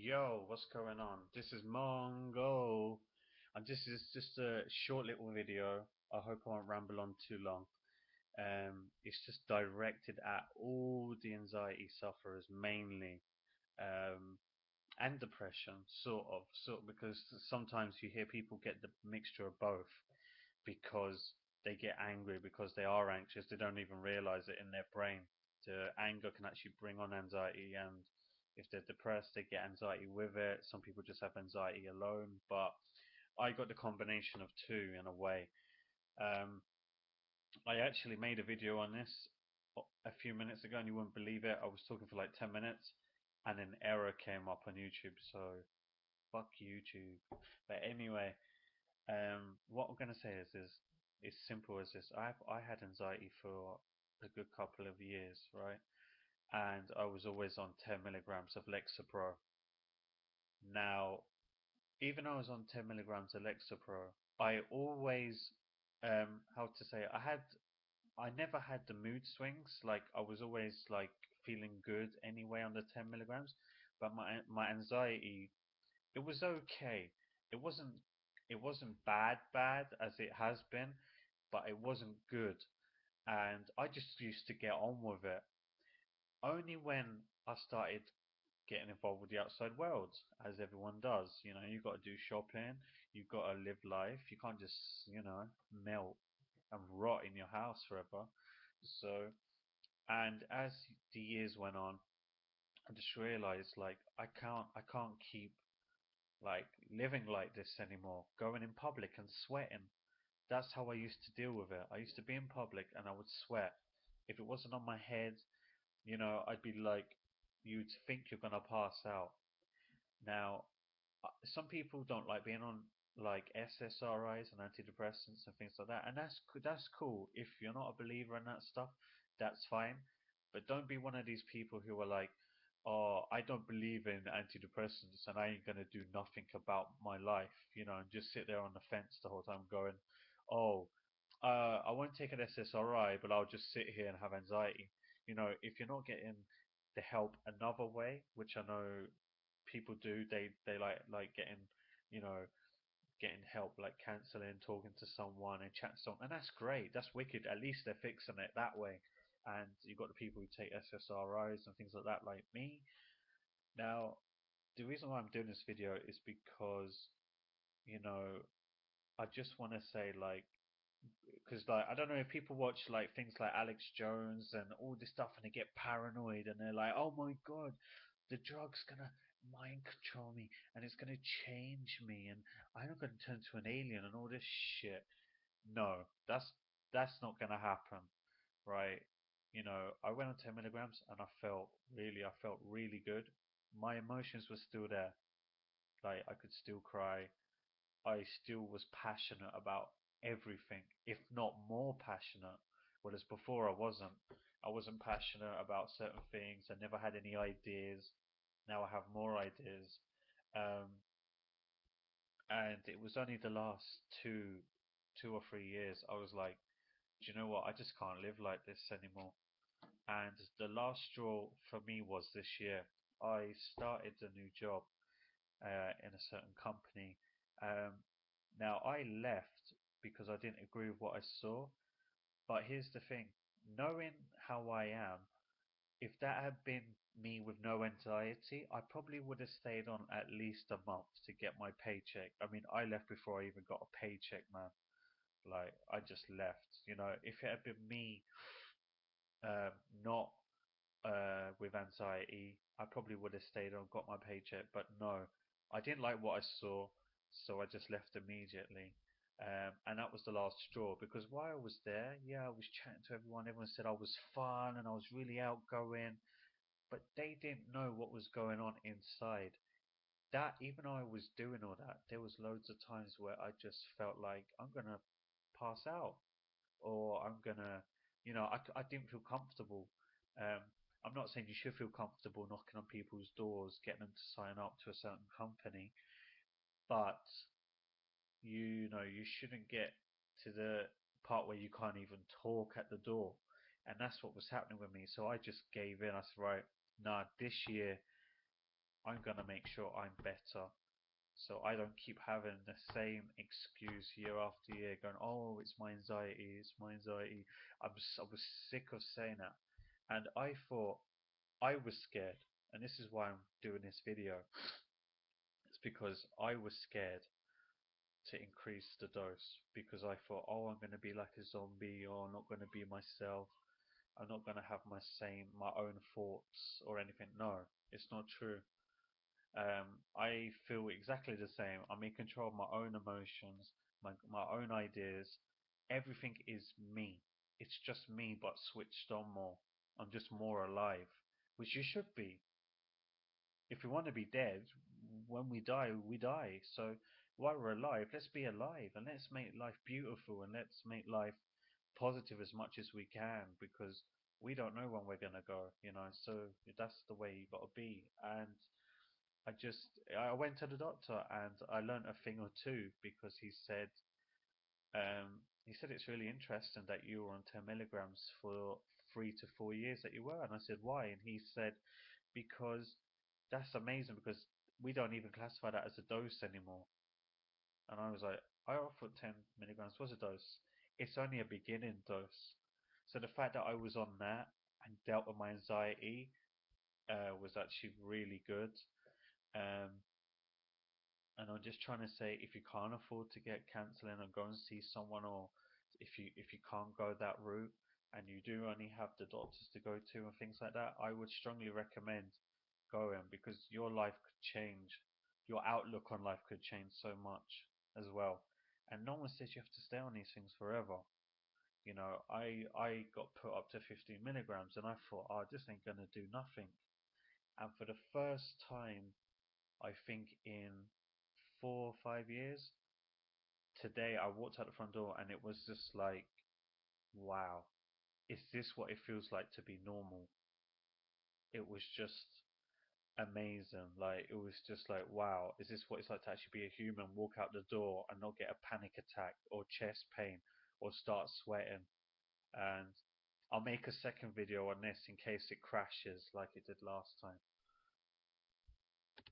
Yo, what's going on? This is Mongo, and this is just a short little video. I hope I won't ramble on too long. It's just directed at all the anxiety sufferers mainly, um, and depression, because sometimes you hear people get the mixture of both because they get angry because they are anxious. They don't even realize it in their brain. The anger can actually bring on anxiety, and if they're depressed, they get anxiety with it. Some people just have anxiety alone, but I got the combination of two in a way. Um, I actually made a video on this a few minutes ago, and you wouldn't believe it. I was talking for like 10 minutes, and an error came up on YouTube. So fuck YouTube. But anyway, what I'm gonna say is it's simple as this. I had anxiety for a good couple of years, right? And I was always on 10 milligrams of Lexapro. Now, even though I was on 10 milligrams of Lexapro, I always, how to say, I never had the mood swings. Like I was always like feeling good anyway on the 10 milligrams, but my anxiety, it was okay. It wasn't it wasn't bad as it has been, but it wasn't good. And I just used to get on with it. Only when I started getting involved with the outside world, as everyone does. You know, you've got to do shopping, you've got to live life. You can't just, melt and rot in your house forever. So, and as the years went on, I just realized like I can't keep like living like this anymore. Going in public and sweating. That's how I used to deal with it. I used to be in public and I would sweat. If it wasn't on my head, I'd be like, you'd think you're gonna pass out. Now, some people don't like being on like SSRIs and antidepressants and things like that, and that's cool. If you're not a believer in that stuff, that's fine. But don't be one of these people who are like, "Oh, I don't believe in antidepressants, and I ain't gonna do nothing about my life," and just sit there on the fence the whole time, going, "Oh, I won't take an SSRI, but I'll just sit here and have anxiety." If you're not getting the help another way, which I know people do, they like you know getting help, like canceling, talking to someone and chatting to someone, and that's great, that's wicked. At least they're fixing it that way. And you've got the people who take SSRIs and things like that, like me. Now, the reason why I'm doing this video is because you know I just want to say, like, because like I don't know if people watch like things like Alex Jones and all this stuff, and they get paranoid and they're like, "Oh my God, the drug's gonna mind control me and it's gonna change me and I'm gonna turn to an alien and all this shit." No, that's not gonna happen, right? I went on 10 milligrams and I felt really good. My emotions were still there. Like I could still cry. I still was passionate about everything, if not more passionate. Whereas before I wasn't. I wasn't passionate about certain things. I never had any ideas. Now I have more ideas. Um, and it was only the last 2 or 3 years I was like, do you know what? I just can't live like this anymore. And the last straw for me was this year. I started a new job in a certain company. Um, Now I left because I didn't agree with what I saw. But here's the thing: knowing how I am, if that had been me with no anxiety, I probably would have stayed on at least a month to get my paycheck. I mean, I left before I even got a paycheck, man. Like I just left. If it had been me, um, not with anxiety, I probably would have stayed on, got my paycheck. But no, I didn't like what I saw, so I just left immediately. And that was the last straw because while I was there, yeah, I was chatting to everyone. Everyone said I was fun and I was really outgoing, but they didn't know what was going on inside. That even though I was doing all that, there was loads of times where I just felt like I'm gonna pass out or I'm gonna, I didn't feel comfortable. Um, I'm not saying you should feel comfortable knocking on people's doors, getting them to sign up to a certain company, but you shouldn't get to the part where you can't even talk at the door. And that's what was happening with me. So I just gave in. I said, right, nah, this year I'm gonna make sure I'm better. So I don't keep having the same excuse year after year, going, "Oh, it's my anxiety, it's my anxiety." I was sick of saying that, and I thought I was scared, and this is why I'm doing this video. It's because I was scared to increase the dose because I thought, "Oh, I'm going to be like a zombie, or I'm not going to be myself. I'm not going to have my own thoughts or anything." No, it's not true. I feel exactly the same. I'm in control of my own emotions, my own ideas. Everything is me. It's just me, but switched on more. I'm just more alive, which you should be. If we want to be dead, when we die, we die. So while we're alive, let's be alive and let's make life beautiful and let's make life positive as much as we can because we don't know when we're gonna go, you know. So that's the way you got to be. And I went to the doctor and I learned a thing or two because he said it's really interesting that you were on 10 milligrams for 3 to 4 years that you were. And I said, why? And he said, because that's amazing because we don't even classify that as a dose anymore. And I was like, I thought 10 milligrams was a dose. It's only a beginning dose. So the fact that I was on that and dealt with my anxiety was actually really good. Um, and I'm just trying to say, if you can't afford to get counselling or go and see someone, or if you can't go that route and you do only have the doctors to go to and things like that, I would strongly recommend going because your life could change, your outlook on life could change so much as well. And no one says you have to stay on these things forever. You know, I got put up to 15 milligrams and I thought, oh, this ain't gonna do nothing. And for the first time, I think in 4 or 5 years, today I walked out the front door and it was just like, wow, is this what it feels like to be normal? It was just amazing. Like, it was just like, wow, is this what it's like to actually be a human, walk out the door and not get a panic attack or chest pain or start sweating? And I'll make a second video on this in case it crashes like it did last time.